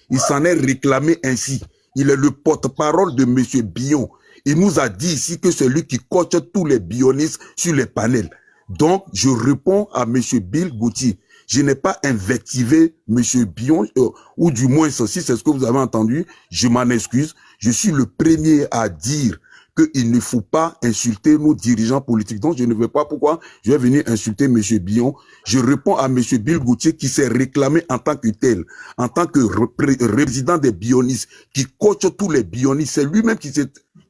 Il s'en est réclamé ainsi. Il est le porte-parole de M. Bion. Il nous a dit ici que c'est lui qui coach tous les bionistes sur les panels. Donc, je réponds à M. Bill Gauthier. Je n'ai pas invectivé M. Bion, ou du moins, si c'est ce que vous avez entendu, je m'en excuse. Je suis le premier à dire qu'il ne faut pas insulter nos dirigeants politiques. Donc, je ne veux pas pourquoi je vais venir insulter M. Bion. Je réponds à M. Bill Gauthier qui s'est réclamé en tant que tel, en tant que résident des bionistes, qui coach tous les bionistes. C'est lui-même qui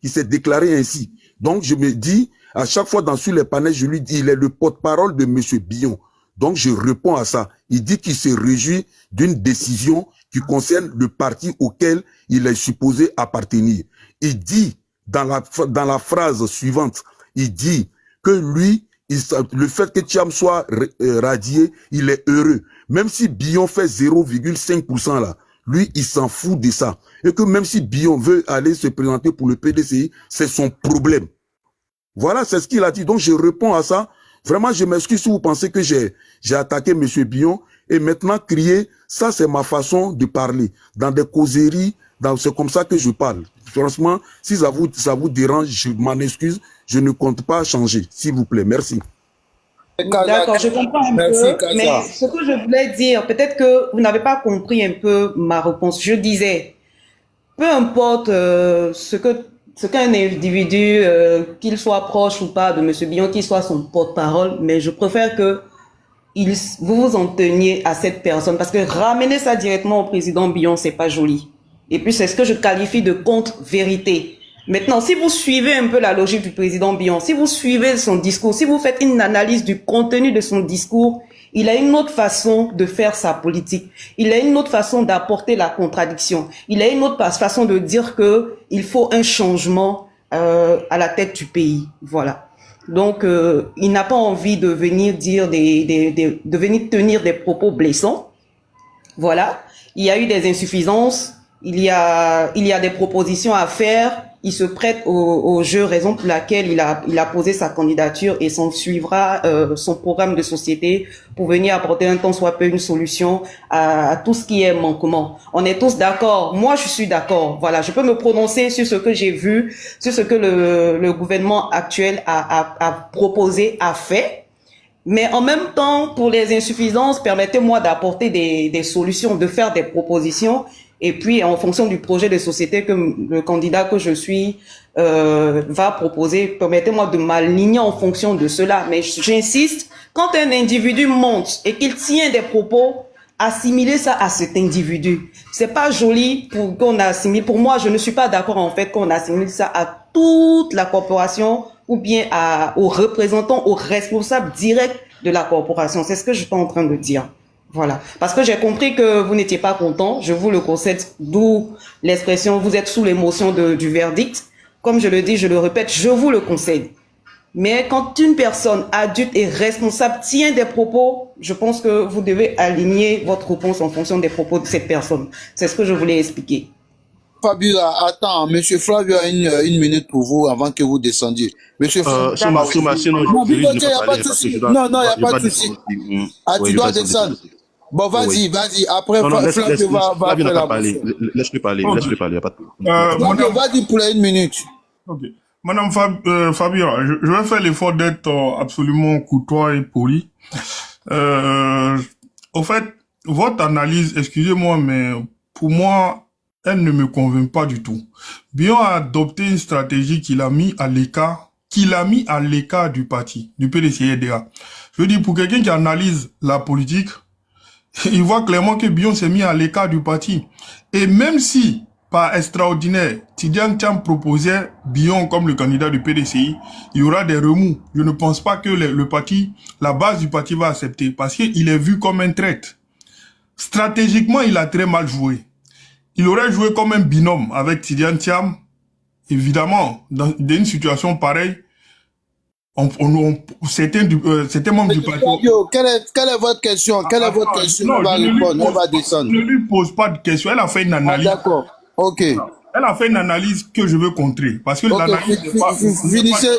s'est déclaré ainsi. Donc, je me dis, à chaque fois sur les panels, je lui dis, il est le porte-parole de M. Bion. Donc, je réponds à ça. Il dit qu'il se réjouit d'une décision qui concerne le parti auquel il est supposé appartenir. Il dit, dans la phrase suivante, il dit que lui, le fait que Thiam soit radié, il est heureux. Même si Bion fait 0,5% là, lui, il s'en fout de ça. Et que même si Bion veut aller se présenter pour le PDCI, c'est son problème. Voilà, c'est ce qu'il a dit. Donc, je réponds à ça. Vraiment, je m'excuse si vous pensez que j'ai attaqué M. Bion. Et maintenant, crier, ça, c'est ma façon de parler. Dans des causeries, c'est comme ça que je parle. Franchement, si ça vous dérange, je m'en excuse. Je ne compte pas changer. S'il vous plaît, merci. D'accord, je comprends un peu, mais ce que je voulais dire, peut-être que vous n'avez pas compris un peu ma réponse. Je disais, peu importe ce qu'un individu, qu'il soit proche ou pas de M. Bion, qu'il soit son porte-parole, mais je préfère que vous vous en teniez à cette personne, parce que ramener ça directement au président Bion, c'est pas joli. Et puis c'est ce que je qualifie de contre-vérité. Maintenant, si vous suivez un peu la logique du président Bion, si vous suivez son discours, si vous faites une analyse du contenu de son discours, il a une autre façon de faire sa politique. Il a une autre façon d'apporter la contradiction. Il a une autre façon de dire que il faut un changement à la tête du pays. Voilà. Donc, il n'a pas envie de venir dire de venir tenir des propos blessants. Voilà. Il y a eu des insuffisances. Il y a des propositions à faire. Il se prête au jeu, raison pour laquelle il a posé sa candidature et s'en suivra son programme de société pour venir apporter un tant soit peu une solution à tout ce qui est manquement. On est tous d'accord. Moi, je suis d'accord. Voilà, je peux me prononcer sur ce que j'ai vu, sur ce que le gouvernement actuel a proposé, a fait. Mais en même temps, pour les insuffisances, permettez-moi d'apporter des solutions, de faire des propositions. Et puis, en fonction du projet de société que le candidat que je suis va proposer, permettez-moi de m'aligner en fonction de cela. Mais j'insiste, quand un individu monte et qu'il tient des propos, assimiler ça à cet individu. C'est pas joli pour qu'on assimile. Pour moi, je ne suis pas d'accord en fait qu'on assimile ça à toute la corporation ou bien aux représentants, aux responsables directs de la corporation. C'est ce que je suis en train de dire. Voilà. Parce que j'ai compris que vous n'étiez pas content. Je vous le concède, d'où l'expression, vous êtes sous l'émotion du verdict. Comme je le dis, je le répète, je vous le concède. Mais quand une personne adulte et responsable tient des propos, je pense que vous devez aligner votre réponse en fonction des propos de cette personne. C'est ce que je voulais expliquer. Fabiola, attends, Monsieur Flavio a une minute pour vous avant que vous descendiez. Monsieur Flavio. Non, il n'y a pas de souci. Non, il n'y a pas de souci. Ah, tu dois descendre. Bon, vas-y. Après, Flavio va faire la parler. Laisse-le parler, il n'y a pas de problème. Vas-y pour une minute. Ok. Madame Fabiola, je vais faire l'effort d'être absolument courtois et poli. Au fait, votre analyse, excusez-moi, mais pour moi, elle ne me convainc pas du tout. Bion a adopté une stratégie qu'il a mis à l'écart du parti, du PDCI-DA. Je veux dire, pour quelqu'un qui analyse la politique, il voit clairement que Bion s'est mis à l'écart du parti. Et même si, par extraordinaire, Tidjane Thiam proposait Bion comme le candidat du PDCI, il y aura des remous. Je ne pense pas que le parti, la base du parti va accepter, parce qu'il est vu comme un traître. Stratégiquement, il a très mal joué. Il aurait joué comme un binôme avec Tidjane Thiam. Évidemment, dans une situation pareille, certains membres du parti... Quelle est votre question? Quelle est votre question? Non, on va répondre, on va descendre. Je ne lui pose pas de question. Elle a fait une analyse. Ah, d'accord, ok. Elle a fait une analyse que je veux contrer. Parce que l'analyse n'est pas...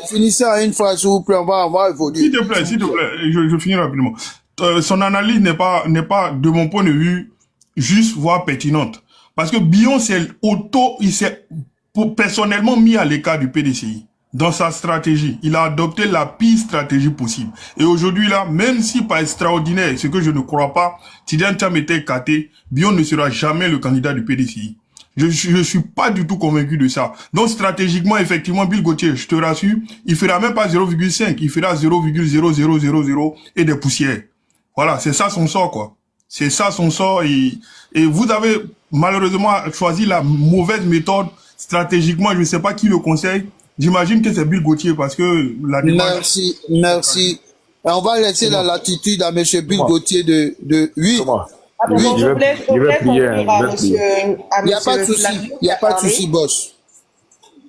Finissez à une fois, s'il vous plaît, on va évoluer. S'il te plaît, je finis rapidement. Son analyse n'est pas, de mon point de vue, juste, voire pertinente. Parce que Bion, il s'est personnellement mis à l'écart du PDCI. Dans sa stratégie, il a adopté la pire stratégie possible. Et aujourd'hui là, même si pas extraordinaire, ce que je ne crois pas, Tidiane Thiam était écarté, Bion ne sera jamais le candidat du PDCI. Je suis pas du tout convaincu de ça. Donc stratégiquement, effectivement, Bill Gauthier, je te rassure, il fera même pas 0,5, il fera 0,0000 et des poussières. Voilà, c'est ça son sort, quoi. C'est ça son sort et vous avez malheureusement choisi la mauvaise méthode stratégiquement. Je ne sais pas qui le conseille. J'imagine que c'est Bill Gauthier parce que la démarche... Merci. Et on va laisser la latitude à monsieur Bill Gauthier de oui. Oui, je vais prier. Il n'y a pas de souci. Il n'y a pas de souci, boss.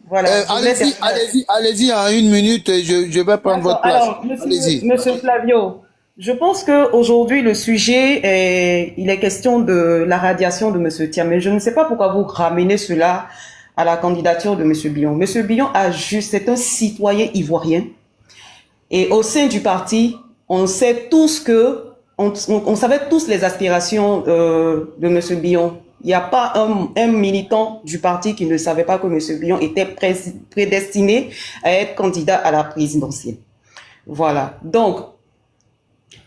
Voilà. Allez-y en 1 minute. Je vais prendre votre place. Allez-y. Monsieur Flavio, je pense qu'aujourd'hui, le sujet, il est question de la radiation de monsieur Thiam. Mais je ne sais pas pourquoi vous ramenez cela à la candidature de monsieur Bion. Monsieur Bion c'est un citoyen ivoirien. Et au sein du parti, on sait tous que, on savait tous les aspirations de monsieur Bion. Il n'y a pas un militant du parti qui ne savait pas que monsieur Bion était prédestiné à être candidat à la présidentielle. Voilà. Donc,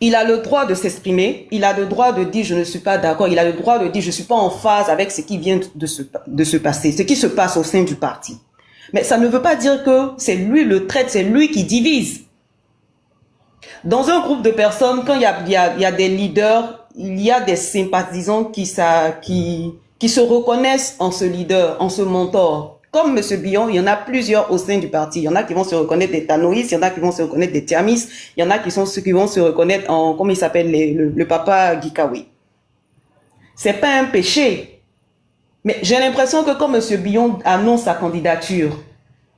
il a le droit de s'exprimer, il a le droit de dire je ne suis pas d'accord, il a le droit de dire je ne suis pas en phase avec ce qui vient de se passer, ce qui se passe au sein du parti. Mais ça ne veut pas dire que c'est lui le traître, c'est lui qui divise. Dans un groupe de personnes, quand il y a des leaders, il y a des sympathisants qui se reconnaissent en ce leader, en ce mentor. Comme M. Bion, il y en a plusieurs au sein du parti. Il y en a qui vont se reconnaître des Tanoïs, il y en a qui vont se reconnaître des Tiamis, il y en a qui vont se reconnaître en, comment il s'appelle, le papa Gikawi. C'est pas un péché. Mais j'ai l'impression que quand M. Bion annonce sa candidature,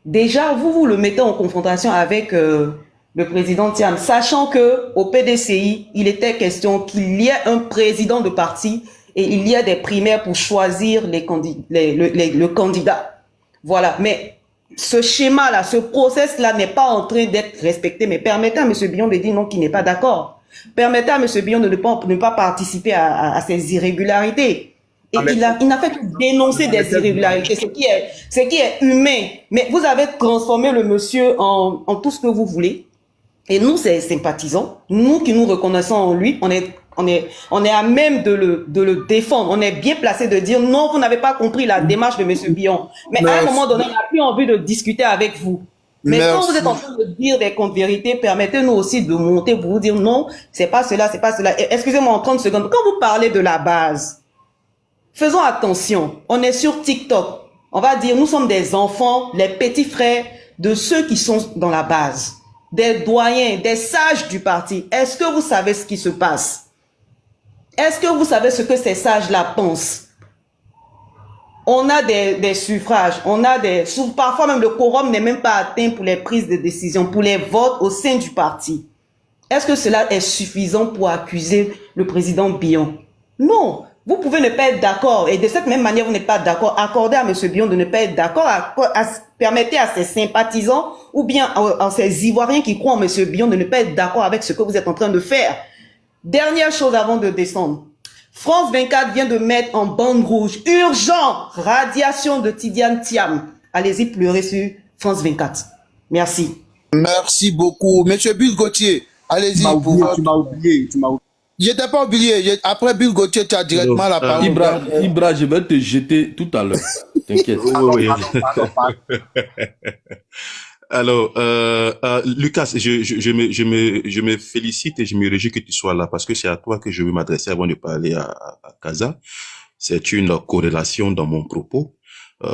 déjà, vous le mettez en confrontation avec le président Thiam, sachant que au PDCI, il était question qu'il y ait un président de parti et il y a des primaires pour choisir le candidat. Voilà, mais ce schéma-là, ce process-là n'est pas en train d'être respecté. Mais permettez à M. Bion de dire non, qu'il n'est pas d'accord. Permettez à M. Bion de ne pas participer à ces irrégularités. Et il n'a fait que dénoncer des irrégularités, ce qui est humain. Mais vous avez transformé le monsieur en tout ce que vous voulez. Et nous, c'est sympathisants. Nous qui nous reconnaissons en lui, on est à même de le défendre. On est bien placé de dire non, vous n'avez pas compris la démarche de M. Bion. Mais à un moment donné, on n'a plus envie de discuter avec vous. Mais quand vous êtes en train de dire des contre-vérités, permettez-nous aussi de monter pour vous dire non, c'est pas cela, c'est pas cela. Excusez-moi en 30 secondes. Quand vous parlez de la base, faisons attention. On est sur TikTok. On va dire, nous sommes des enfants, les petits frères de ceux qui sont dans la base. Des doyens, des sages du parti. Est-ce que vous savez ce qui se passe? Est-ce que vous savez ce que ces sages-là pensent? On a des suffrages, parfois même le quorum n'est même pas atteint pour les prises de décision, pour les votes au sein du parti. Est-ce que cela est suffisant pour accuser le président Bion? Non. Vous pouvez ne pas être d'accord et de cette même manière, vous n'êtes pas d'accord. Accordez à M. Bion de ne pas être d'accord. Permettez à ses sympathisants ou bien à ces Ivoiriens qui croient en M. Bion de ne pas être d'accord avec ce que vous êtes en train de faire. Dernière chose avant de descendre. France 24 vient de mettre en bande rouge urgent radiation de Tidiane Thiam. Allez-y pleurer sur France 24. Merci. Merci beaucoup. Monsieur Bill Gauthier, allez-y. Tu m'as oublié. Je t'ai pas oublié. Après Bill Gauthier, tu as directement la parole. Ibra, je vais te jeter tout à l'heure. T'inquiète. Oui. Alors, Lucas, je me félicite et je me réjouis que tu sois là parce que c'est à toi que je veux m'adresser avant de parler à Kaza. C'est une corrélation dans mon propos.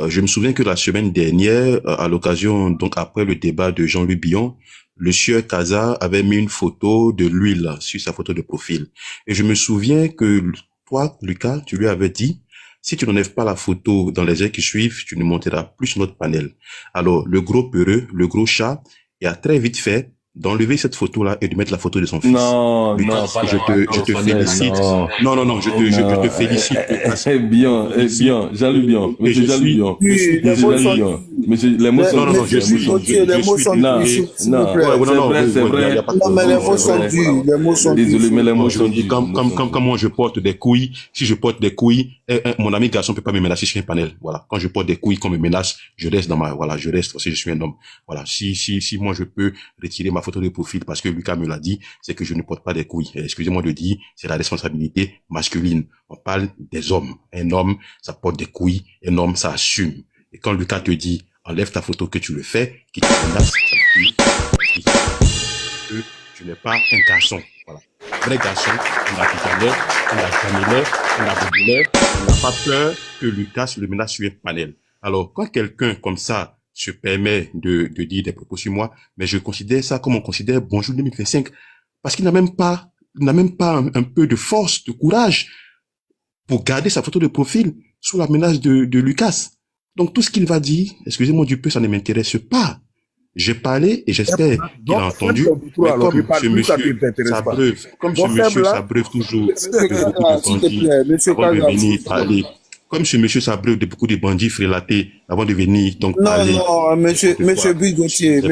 Je me souviens que la semaine dernière, à l'occasion, donc après le débat de Jean-Louis Billon, le sieur Kaza avait mis une photo de lui là, sur sa photo de profil. Et je me souviens que toi, Lucas, tu lui avais dit, si tu n'enlèves pas la photo dans les heures qui suivent, tu ne monteras plus sur notre panel. Alors, le gros peureux, le gros chat, il a très vite fait d'enlever cette photo-là et de mettre la photo de son fils. Non, Lucas, non, je te félicite. Non, je te félicite. Bien, Jean-Louis Bion. Monsieur, les mots sont non, je suis... Les mots sont durs, s'il vous plaît. C'est vrai. Non, mais les mots sont durs. Les mots sont durs. Désolé, mais les mots sont durs. Comme moi, je porte des couilles. Si je porte des couilles, mon ami garçon peut pas me menacer sur un panel. Voilà. Quand je porte des couilles qu'on me menace, je reste je reste parce que je suis un homme. Voilà. Si moi je peux retirer ma photo de profil parce que Lucas me l'a dit, c'est que je ne porte pas des couilles. Excusez-moi de dire, c'est la responsabilité masculine. On parle des hommes. Un homme, ça porte des couilles. Un homme, ça assume. Et quand Lucas te dit, enlève ta photo que tu le fais, qui te menace, que tu n'es pas un garçon. Voilà. Vrai garçon, on a Picanet, on a Camille, on a Baudelaire, on n'a pas peur que Lucas le menace sur un panel. Alors, quand quelqu'un comme ça se permet de dire des propos sur moi, mais je considère ça comme on considère Bonjour 2025, parce qu'il n'a même pas un peu de force, de courage pour garder sa photo de profil sous la menace de Lucas. Donc tout ce qu'il va dire, excusez-moi du peu, ça ne m'intéresse pas. J'ai parlé et j'espère qu'il a entendu. Mais comme ce monsieur s'abreuve toujours de venir parler. Comme ce monsieur s'abreuve de beaucoup de bandits frélatés avant de venir donc parler. Non, monsieur Bigotier, il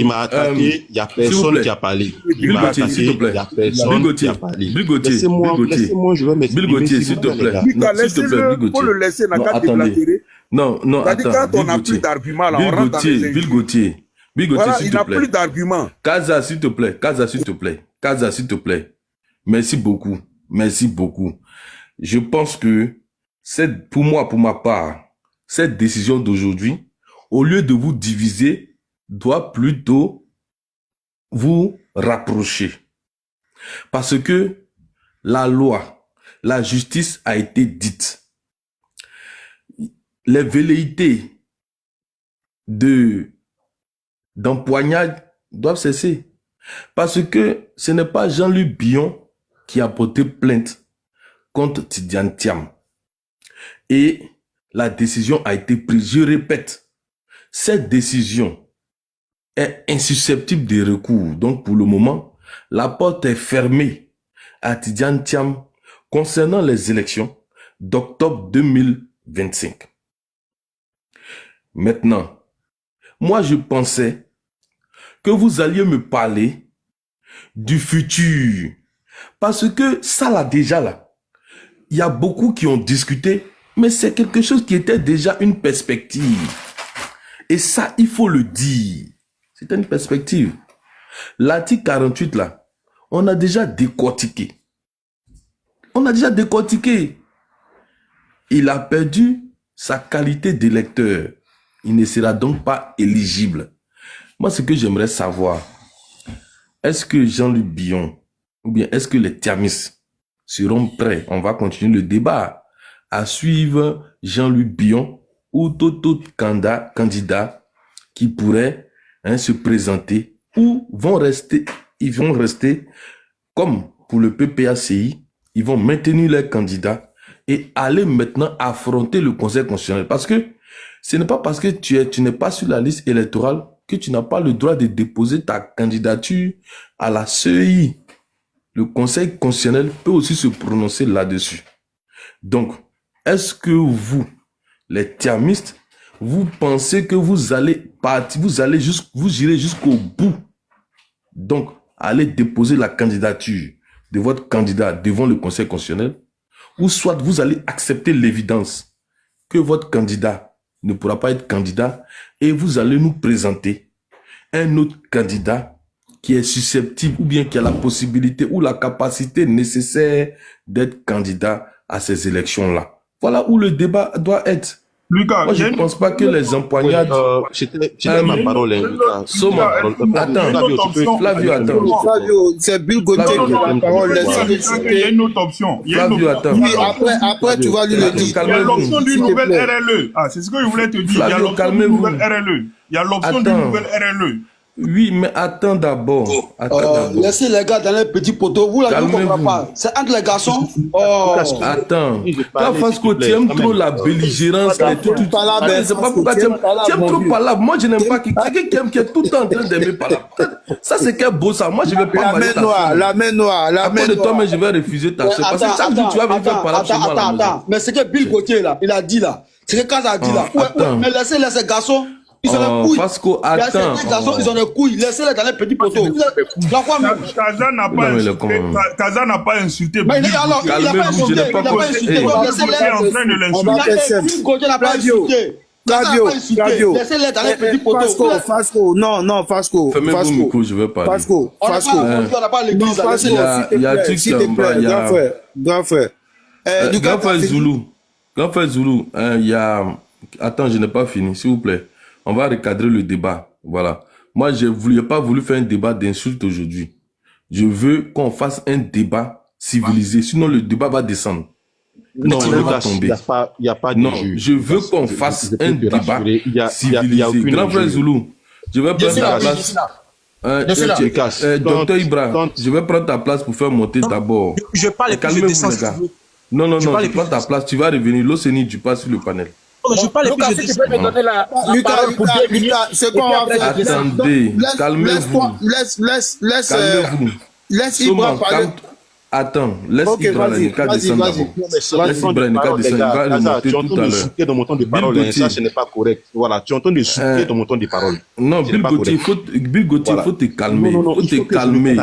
m'a attaqué, il y a personne qui a parlé. Il m'a attaqué, il y a personne qui a parlé. Laissez-moi, je vais m'exprimer. S'il te plaît. Laissez-le, faut le laisser, n'a qu'à déblatérer. Non, attends. Quand on n'a plus d'arguments, là, on rentre dans les Bill Gauthier, voilà, s'il il te n'a plaît. plus d'arguments. Kaza, s'il te plaît. Kaza, s'il te plaît. Merci beaucoup. Je pense que pour ma part, cette décision d'aujourd'hui, au lieu de vous diviser, doit plutôt vous rapprocher. Parce que la loi, la justice a été dite. Les velléités d'empoignade doivent cesser. Parce que ce n'est pas Jean-Luc Billon qui a porté plainte contre Tidiane Thiam. Et la décision a été prise. Je répète, cette décision est insusceptible de recours. Donc pour le moment, la porte est fermée à Tidiane Thiam concernant les élections d'octobre 2025. Maintenant, moi je pensais que vous alliez me parler du futur. Parce que ça là déjà là, il y a beaucoup qui ont discuté, mais c'est quelque chose qui était déjà une perspective. Et ça, il faut le dire. C'était une perspective. L'article 48 là, on a déjà décortiqué. Il a perdu sa qualité d'électeur. Il ne sera donc pas éligible. Moi, ce que j'aimerais savoir, est-ce que Jean-Luc Billon, ou bien est-ce que les Thiamis seront prêts, on va continuer le débat, à suivre Jean-Luc Billon ou tout autre candidat qui pourrait se présenter, ou ils vont rester comme pour le PPACI, ils vont maintenir leurs candidats et aller maintenant affronter le Conseil constitutionnel. Parce que ce n'est pas parce que tu n'es pas sur la liste électorale que tu n'as pas le droit de déposer ta candidature à la CEI. Le Conseil constitutionnel peut aussi se prononcer là-dessus. Donc, est-ce que vous, les thiamistes, vous pensez que vous allez partir, vous irez jusqu'au bout. Donc, allez déposer la candidature de votre candidat devant le Conseil constitutionnel, ou soit vous allez accepter l'évidence que votre candidat ne pourra pas être candidat et vous allez nous présenter un autre candidat qui est susceptible ou bien qui a la possibilité ou la capacité nécessaire d'être candidat à ces élections-là. Voilà où le débat doit être. Lucas, moi, je ne pense pas que les empoignades... C'était ma parole, Lucas. Attends, Flavio, attends. Flavio, c'est Bill Gauthier qui a la parole. Il y a une autre option. Flavio, attends. Oui, après, tu vas lui le dire. Il y a l'option d'une nouvelle RLE. Ah, c'est ce que je voulais te dire. Il y a l'option d'une nouvelle RLE. Il y a l'option d'une nouvelle RLE. Oui, mais attends d'abord. Laissez les gars dans les petits poteaux. Vous, là, vous ne comprenez pas. C'est entre les garçons. Attends. Toi, Fasco, tu aimes trop la belligérance. C'est pas pourquoi tu aimes trop Palab. Moi, je n'aime pas quelqu'un qui est tout le temps en train d'aimer Palab. Ça, c'est quel beau ça. Moi, je ne vais pas marier ta soeur. La main noire. Après de toi, mais je vais refuser ta soeur. Parce que chaque jour, tu vas venir faire Palab chez moi à la maison. Mais c'est que Bill Gauthier, là, il a dit là. C'est que Kaza a dit là. Mais laissez ces garçons. Ils ont les couilles. Fasco, attends. Les garçons, ils ont les couilles. Laissez-les dans les petits poteaux. Kaza n'a pas insulté. Mais alors, il n'a pas insulté. Il n'a pas insulté. Laissez-les. n'a pas insulté. Fabio. Laissez-les dans les petits poteaux. Fasco. Non, Fasco. Fermez-vous le micro, je vais parler. Fasco. On n'a pas l'église. Il y a un truc comme grand frère. Grand frère Zulu, il y a... Attends, je n'ai pas fini, s'il vous plaît. On va recadrer le débat. Voilà. Moi, je n'ai pas voulu faire un débat d'insultes aujourd'hui. Je veux qu'on fasse un débat civilisé. Sinon, le débat va descendre. Non, il va tomber. Il n'y a pas de non, je veux qu'on fasse un débat civilisé. Grand frère Zulu, je vais prendre ta place. Docteur Ibra, je vais prendre ta place pour faire monter d'abord. Je parle et puis je descends. Non, tu prends ta place, tu vas revenir. L'Océanie, tu passes sur le panel. Je parle et puis je descends. Lucas, c'est quoi? Attendez, calmez-vous. Laisse Ibra parler. Attends, laisse Ibra descendre d'abord. Laisse Ibra descendre, il va remonter tout à l'heure. Tu entends de mon temps de parole, ça ce n'est pas correct. Voilà, tu entends de souffler dans mon temps de parole. Non, Bill Gauthier, il faut te calmer. Il faut te calmer.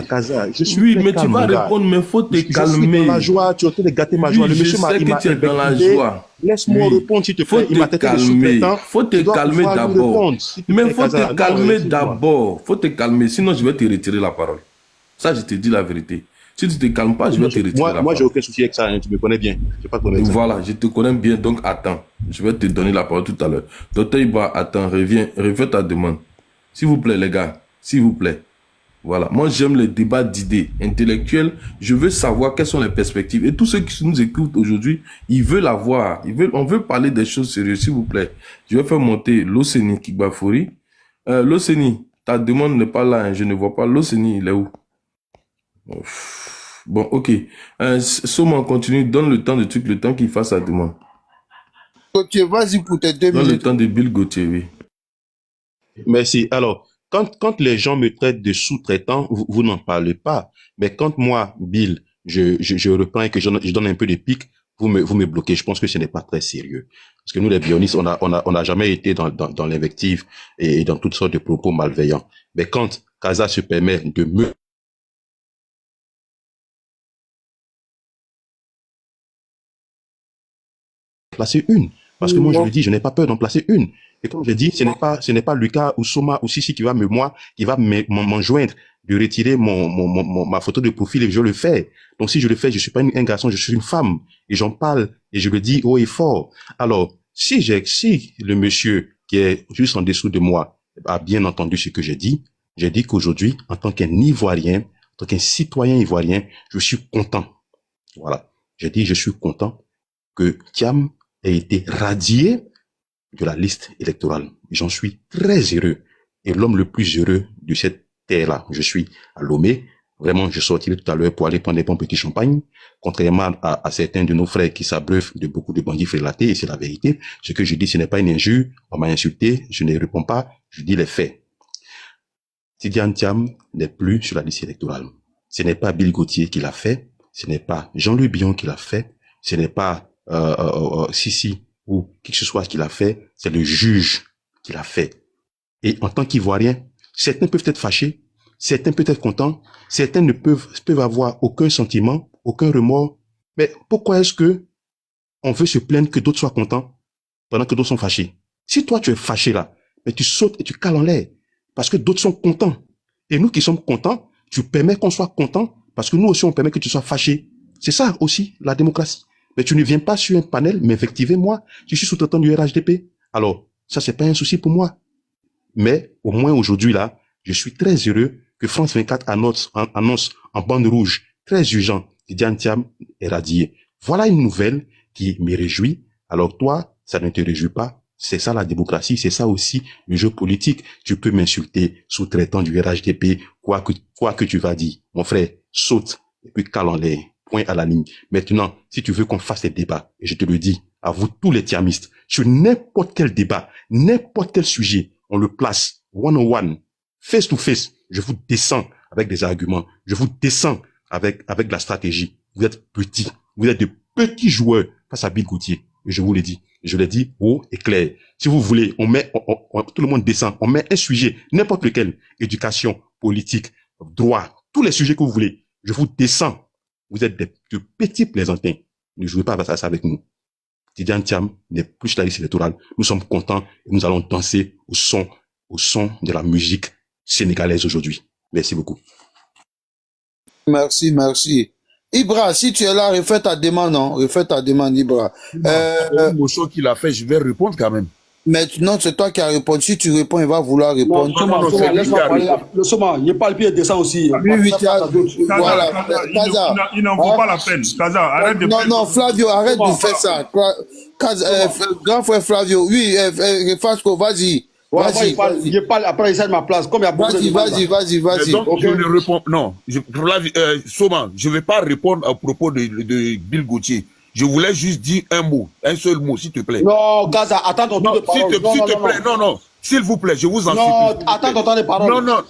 Oui, mais tu vas répondre, mais il faut te calmer. Dans la joie, tu es en train de gâter ma joie. Le monsieur m'a dans la joie. Laisse-moi répondre, s'il te plaît. Il te calmer. Faut te calmer d'abord. Mais faut te calmer d'abord. Faut te calmer, sinon je vais te retirer la parole. Ça, je te dis la vérité. Si tu ne te calmes pas, je vais te retirer la parole. Moi, j'ai aucun souci avec ça, hein, tu me connais bien. Voilà, je te connais bien, donc attends. Je vais te donner la parole tout à l'heure. Docteur Iba, attends, reviens ta demande. S'il vous plaît, les gars, s'il vous plaît. Voilà, moi j'aime les débats d'idées intellectuelles. Je veux savoir quelles sont les perspectives. Et tous ceux qui nous écoutent aujourd'hui, ils veulent avoir. On veut parler des choses sérieuses, s'il vous plaît. Je vais faire monter l'Océanie Kigbafouri. L'Océanie, ta demande n'est pas là, hein, je ne vois pas. L'Océanie, il est où? Bon, ok. Soma, on continue. Donne le temps de truc, le temps qu'il fasse sa demande. Gauthier, vas-y pour tes 2 minutes. Donne le temps de Bill Gauthier, oui. Merci. Alors, quand les gens me traitent de sous-traitant, vous n'en parlez pas. Mais quand moi, Bill, je reprends et que je donne un peu de pic, vous me bloquez. Je pense que ce n'est pas très sérieux. Parce que nous, les bionistes, on n'a jamais été dans l'invective et dans toutes sortes de propos malveillants. Mais quand Kaza se permet de me placer une. Parce que moi, je le dis, je n'ai pas peur d'en placer une. Et comme je dis, ce n'est pas Lucas ou Soma ou Sissi qui va m'enjoindre de retirer ma photo de profil et je le fais. Donc, si je le fais, je suis pas un garçon, je suis une femme. Et j'en parle et je le dis haut et fort. Alors, si le monsieur qui est juste en dessous de moi a bien entendu ce que j'ai dit qu'aujourd'hui, en tant qu'un Ivoirien, en tant qu'un citoyen ivoirien, je suis content. Voilà. J'ai dit, je suis content que Thiam ait été radié de la liste électorale. J'en suis très heureux. Et l'homme le plus heureux de cette terre-là, je suis à Lomé. Vraiment, je sortirai tout à l'heure pour aller prendre des bons petits champagnes. Contrairement à certains de nos frères qui s'abreuvent de beaucoup de bandits frélatés, et c'est la vérité. Ce que je dis, ce n'est pas une injure. On m'a insulté, je ne réponds pas, je dis les faits. Tidiane Thiam n'est plus sur la liste électorale. Ce n'est pas Bill Gauthier qui l'a fait, ce n'est pas Jean-Louis Billon qui l'a fait, ce n'est pas Sissi ou qui que ce soit qui l'a fait, c'est le juge qui l'a fait. Et en tant qu'Ivoirien, certains peuvent être fâchés, certains peuvent être contents, certains ne peuvent avoir aucun sentiment, aucun remords. Mais pourquoi est-ce que on veut se plaindre que d'autres soient contents pendant que d'autres sont fâchés? Si toi tu es fâché là, mais tu sautes et tu cales en l'air parce que d'autres sont contents. Et nous qui sommes contents, tu permets qu'on soit content parce que nous aussi on permet que tu sois fâché. C'est ça aussi la démocratie. Mais tu ne viens pas sur un panel m'invectiver moi. Je suis sous-traitant du RHDP. Alors, ça c'est pas un souci pour moi. Mais au moins aujourd'hui là, je suis très heureux que France 24 annonce en bande rouge, très urgent, Tidiane Thiam est radié. Voilà une nouvelle qui me réjouit. Alors toi, ça ne te réjouit pas. C'est ça la démocratie, c'est ça aussi le jeu politique. Tu peux m'insulter, sous-traitant du RHDP, quoi que tu vas dire. Mon frère, saute et puis cale en l'air. Point à la ligne. Maintenant, si tu veux qu'on fasse des débats, et je te le dis, à vous tous les tiamistes, sur n'importe quel débat, n'importe quel sujet, on le place one-on-one, face to face, je vous descends avec des arguments, je vous descends avec la stratégie. Vous êtes petits, vous êtes de petits joueurs face à Bill Gauthier. Et je vous l'ai dit, je l'ai dit haut et clair. Si vous voulez, tout le monde descend, on met un sujet, n'importe lequel, éducation, politique, droit, tous les sujets que vous voulez, je vous descends. Vous êtes de petits plaisantins. Ne jouez pas à ça avec nous. Tidiane Thiam n'est plus sur la liste électorale. Nous sommes contents et nous allons danser au son de la musique sénégalaise aujourd'hui. Merci beaucoup. Merci, merci. Ibra, si tu es là, refais ta demande, non? Refais ta demande, Ibra. L'émotion qu'il a fait, je vais répondre quand même. Maintenant, c'est toi qui as répondu. Si tu réponds, il va vouloir répondre. Non, laisse-moi parler. Le Soma, il n'est pas le pied descend aussi. Oui, voilà. Kaza, il n'en vaut pas la peine. Kaza, arrête de... Non, Flavio, arrête de faire ça. Grand frère Flavio, oui, Fasco, vas-y. Vas-y. Je parle après, il de ma place. Comme il y a beaucoup de Vas-y. Donc, je ne réponds... Non, Soma, je ne vais pas répondre à propos de Bill Gauthier. Je voulais juste dire un mot, un seul mot, s'il te plaît. Non, Gaza, attends ton tour de parole. S'il te plaît, non. S'il vous plaît, je vous en supplie. Non, attends ton temps de parole. Non.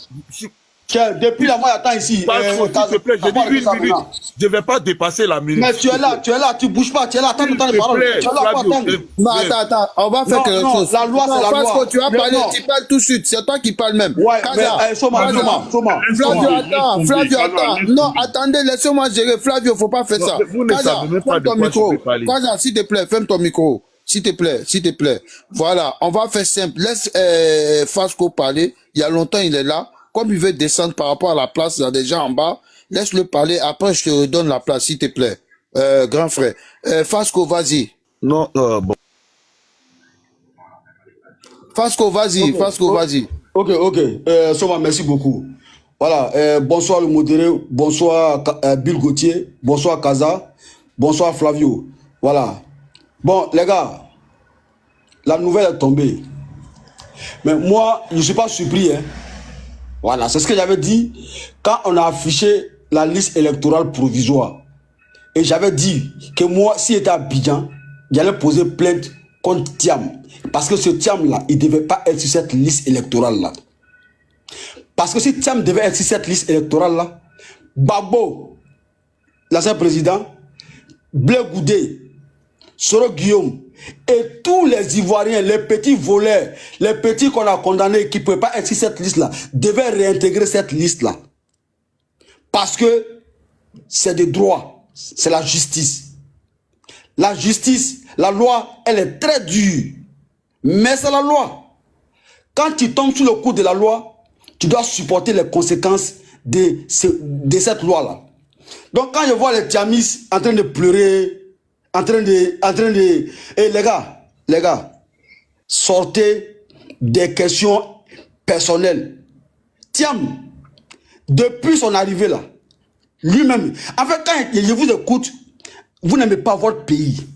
Depuis la mois, j'attends ici. S'il te plaît, je dis une minute. Je ne vais pas dépasser la minute. Mais tu es là, tu bouges pas, tu es là, attends ton temps de parole. Tu es là pour attendre. Non, attends, on va faire quelque chose. La loi, c'est la loi. Parce que tu vas parler, tu parles tout de suite, c'est toi qui parles même. Ouais, mais Soma. Flavio, attends. Non, attendez, laissez-moi gérer. Flavio, faut pas faire ça. Vous ne savez même pas de quoi je vais parler. Kaza, s'il te plaît, ferme ton micro. S'il te plaît. Voilà, on va faire simple. Laisse Fasco parler. Il y a longtemps, il est là. Comme il veut descendre par rapport à la place, il y a des gens en bas. Laisse-le parler. Après, je te redonne la place, s'il te plaît. Grand frère. Fasco, vas-y. Non, bon. Fasco, vas-y. Ok. Soma, merci beaucoup. Voilà. Bonsoir le modéré. Bonsoir Bill Gauthier. Bonsoir Kaza. Bonsoir Flavio. Voilà. Bon, les gars, la nouvelle est tombée. Mais moi, je ne suis pas surpris. Hein. Voilà, c'est ce que j'avais dit quand on a affiché la liste électorale provisoire. Et j'avais dit que moi, si j'étais à Abidjan, j'allais poser plainte contre Thiam. Parce que ce Thiam-là, il ne devait pas être sur cette liste électorale-là. Parce que si Thiam devait être sur cette liste électorale-là, Babo, l'ancien président, Blé Goudé, Soro Guillaume et tous les Ivoiriens, les petits voleurs, les petits qu'on a condamnés qui ne pouvaient pas être sur cette liste-là, devaient réintégrer cette liste-là. Parce que c'est des droits, c'est la justice. La justice, la loi, elle est très dure. Mais c'est la loi. Quand tu tombes sous le coup de la loi, tu dois supporter les conséquences de cette loi-là. Donc quand je vois les Tiamis en train de pleurer, en train de... Et les gars, sortez des questions personnelles. Thiam, depuis son arrivée là, lui-même, en fait, quand je vous écoute, vous n'aimez pas votre pays.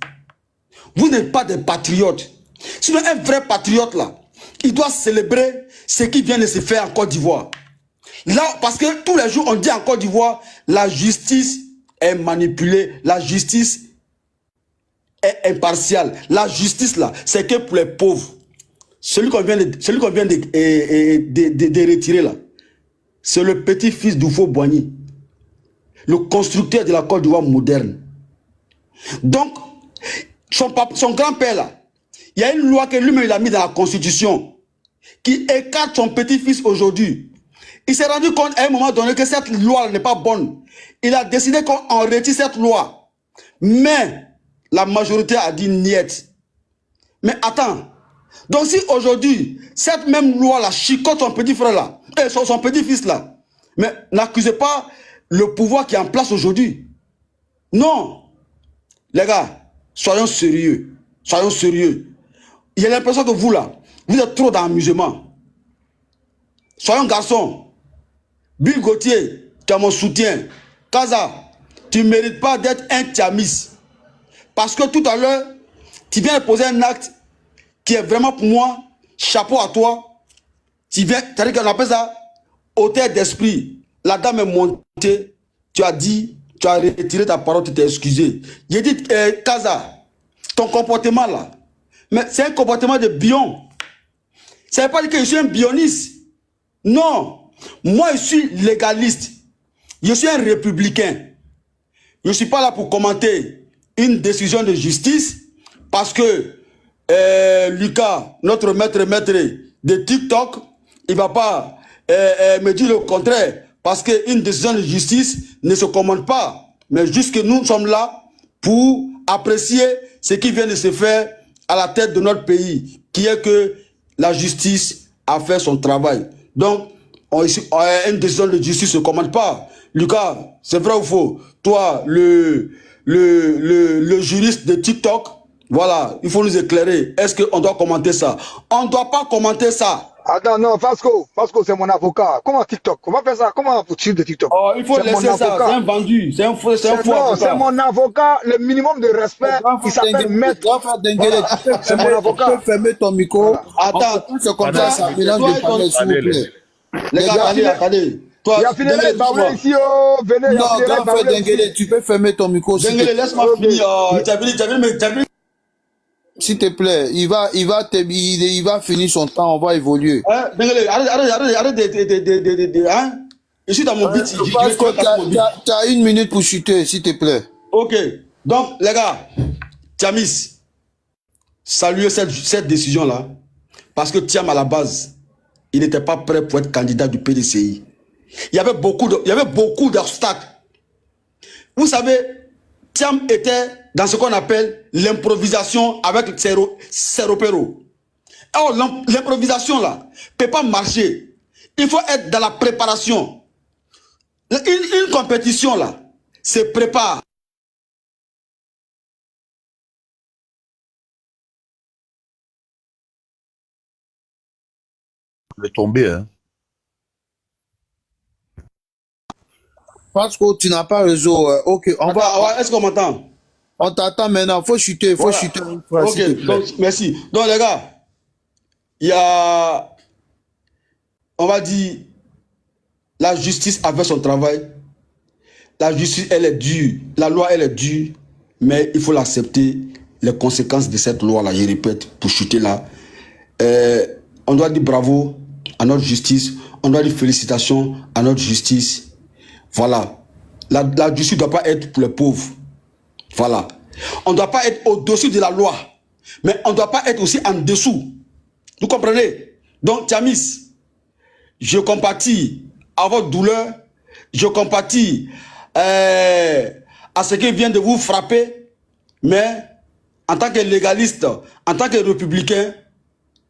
Vous n'êtes pas des patriotes. Sinon, un vrai patriote là, il doit célébrer ce qui vient de se faire en Côte d'Ivoire. Là, parce que tous les jours, on dit en Côte d'Ivoire, la justice est manipulée, la justice est impartiale. La justice là, c'est que pour les pauvres. Celui qu'on vient de retirer là, c'est le petit-fils d'Oufo Boigny, le constructeur de la Côte d'Ivoire moderne. Donc, son grand-père là, il y a une loi que lui-même il a mis dans la Constitution qui écarte son petit-fils aujourd'hui. Il s'est rendu compte à un moment donné que cette loi n'est pas bonne. Il a décidé qu'on retire cette loi. Mais la majorité a dit niet. Mais attends. Donc si aujourd'hui, cette même loi-là chicote son petit frère là, et son petit-fils là, mais n'accusez pas le pouvoir qui est en place aujourd'hui. Non. Les gars, soyons sérieux. Soyons sérieux. J'ai l'impression que vous là, vous êtes trop dans l'amusement. Soyons garçons. Bill Gauthier, tu as mon soutien. Kaza, tu ne mérites pas d'être un Thiamis. Parce que tout à l'heure, tu viens de poser un acte qui est vraiment pour moi, chapeau à toi. Tu viens, c'est-à-dire qu'on appelle ça hauteur d'esprit. La dame est montée, tu as dit, tu as retiré ta parole, tu t'es excusé. J'ai dit, Kaza, ton comportement là, mais c'est un comportement de bion. Ça ne veut pas dire que je suis un bioniste. Non. Moi, je suis légaliste. Je suis un républicain. Je ne suis pas là pour commenter une décision de justice parce que Lucas, notre maître de TikTok, il ne va pas me dire le contraire parce qu'une décision de justice ne se commande pas. Mais juste que nous sommes là pour apprécier ce qui vient de se faire à la tête de notre pays, qui est que la justice a fait son travail. Donc, une décision de justice ne se commande pas. Lucas, c'est vrai ou faux? Toi, le juriste de TikTok, voilà, il faut nous éclairer. Est-ce qu'on doit commenter ça? On ne doit pas commenter ça. Attends, non, Fasco, c'est mon avocat. Comment TikTok? Comment faire ça? Comment poursuivre de TikTok? Oh, il faut laisser ça, c'est un vendu, c'est un faux avocat. Non, c'est mon avocat, le minimum de respect, il s'appelle maître. C'est mon avocat. Tu peux fermer ton micro. Attends, c'est comme ça mélange de panel, s'il vous plaît. Les gars, attendez. Toi, il y a fini les babouins ici, oh, venez. Non, grand frère Denguele, tu peux fermer ton micro. Denguele, laisse-moi finir. S'il te plaît, il va finir son temps, on va évoluer. Denguele, arrête hein? Je suis dans mon but. Tu as 1 minute pour chuter, s'il te plaît. Ok. Donc, les gars, Tiamis, saluez cette décision-là. Parce que Thiam, à la base, il n'était pas prêt pour être candidat du PDCI. Il y avait beaucoup d'obstacles. Vous savez, Thiam était dans ce qu'on appelle l'improvisation avec ses repéros. Alors, l'improvisation là ne peut pas marcher. Il faut être dans la préparation. Une compétition là se prépare. Il est tombé, hein. Parce que tu n'as pas réseau. Ok, on va. Est-ce qu'on m'entend? On t'attend maintenant. Faut chuter, faut chuter. Ok, donc, merci. Donc, les gars, il y a, on va dire, la justice a fait son travail. La justice, elle est dure. La loi, elle est dure. Mais il faut l'accepter. Les conséquences de cette loi-là, je répète, pour chuter là. On doit dire bravo à notre justice. On doit dire félicitations à notre justice. Voilà. La justice ne doit pas être pour les pauvres. Voilà. On ne doit pas être au-dessus de la loi. Mais on ne doit pas être aussi en dessous. Vous comprenez? Donc, Tiamis, je compatis à votre douleur. Je compatis à ce qui vient de vous frapper. Mais en tant que légaliste, en tant que républicain,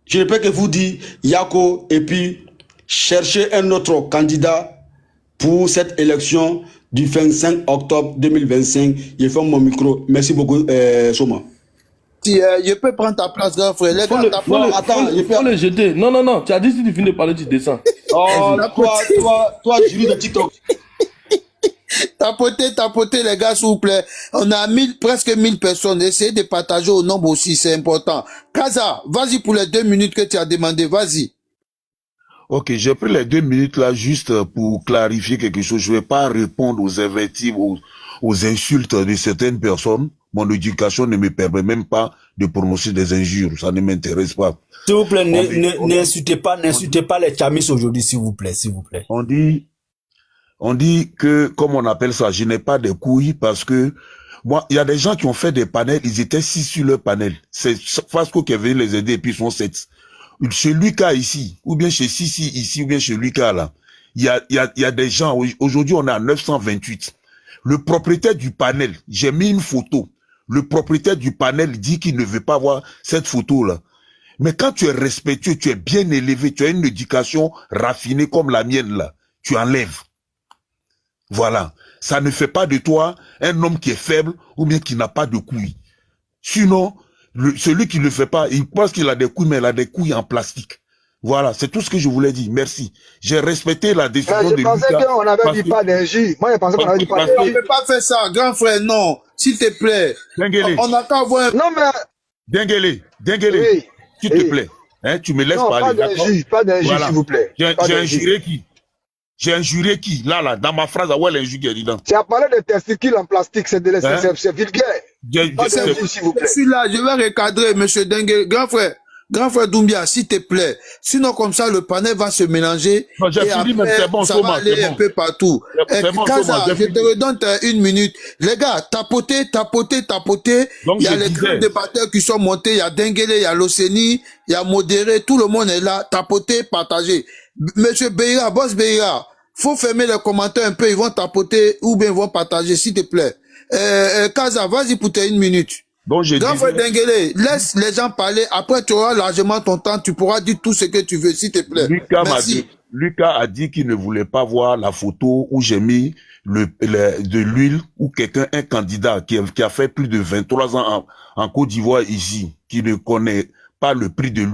je ne peux que vous dire, Yako, et puis chercher un autre candidat pour cette élection du 25 octobre 2025. Je ferme mon micro. Merci beaucoup, Soma. Si, je peux prendre ta place, grand frère. Les gars, attends, il faut le jeter. Non. Tu as dit si tu finis de parler, tu descends. Oh, toi, jury de TikTok. Tapotez, les gars, s'il vous plaît. On a presque 1000 personnes. Essayez de partager au nombre aussi, c'est important. Kaza, vas-y pour les 2 minutes que tu as demandé. Vas-y. Ok, j'ai pris les 2 minutes là juste pour clarifier quelque chose. Je vais pas répondre aux invectives, aux insultes de certaines personnes. Mon éducation ne me permet même pas de prononcer des injures. Ça ne m'intéresse pas. S'il vous plaît, n'insultez pas les Tiamis aujourd'hui, s'il vous plaît. On dit que, comme on appelle ça, je n'ai pas de couilles parce que moi, il y a des gens qui ont fait des panels, ils étaient 6 sur leur panel. C'est Fasco qui est venu les aider et puis ils sont 7. Chez Lucas ici, ou bien chez Sissi ici, ou bien chez Lucas là, il y a des gens, aujourd'hui on est à 928. Le propriétaire du panel, j'ai mis une photo. Le propriétaire du panel dit qu'il ne veut pas voir cette photo là. Mais quand tu es respectueux, tu es bien élevé, tu as une éducation raffinée comme la mienne là, tu enlèves. Voilà. Ça ne fait pas de toi un homme qui est faible ou bien qui n'a pas de couilles. Sinon, celui qui ne le fait pas, il pense qu'il a des couilles, mais il a des couilles en plastique. Voilà, c'est tout ce que je voulais dire. Merci. J'ai respecté la décision de Lucas. Je pensais qu'on avait dit pas d'injure. Moi, je pensais qu'on avait dit pas d'injure. On ne peut pas faire ça, grand frère, non. S'il te plaît. Denguele. On n'a qu'à voir. Non, mais... Denguele. Oui. S'il te plaît. Hein, tu me laisses parler. Pas d'injure, s'il vous plaît. J'ai injuré qui? J'ai injuré qui? Là, dans ma phrase, où est l'injure qui est dedans? Tu as parlé de testicules en plastique, c'est vulgaire. Je suis là, je vais recadrer, monsieur Dengue. Grand frère Doumbia, s'il te plaît. Sinon, comme ça, le panel va se mélanger. Non, j'ai fini, mais c'est bon, ça va aller un peu partout. Kaza, je te redonne 1 minute. Les gars, tapotez. Donc, il y a les grands débatteurs qui sont montés. Il y a Denguele, il y a Loceni, il y a Modéré. Tout le monde est là. Tapotez, partagez. Monsieur Beira, boss Beira, faut fermer les commentaires un peu. Ils vont tapoter ou bien ils vont partager, s'il te plaît. Kaza, vas-y pour tes 1 minute. Donc, Grand frère Denguele, laisse les gens parler. Après, tu auras largement ton temps. Tu pourras dire tout ce que tu veux, s'il te plaît. Lucas a dit qu'il ne voulait pas voir la photo où j'ai mis de l'huile ou quelqu'un, un candidat qui a fait plus de 23 ans en Côte d'Ivoire ici, qui ne connaît pas le prix de l'huile.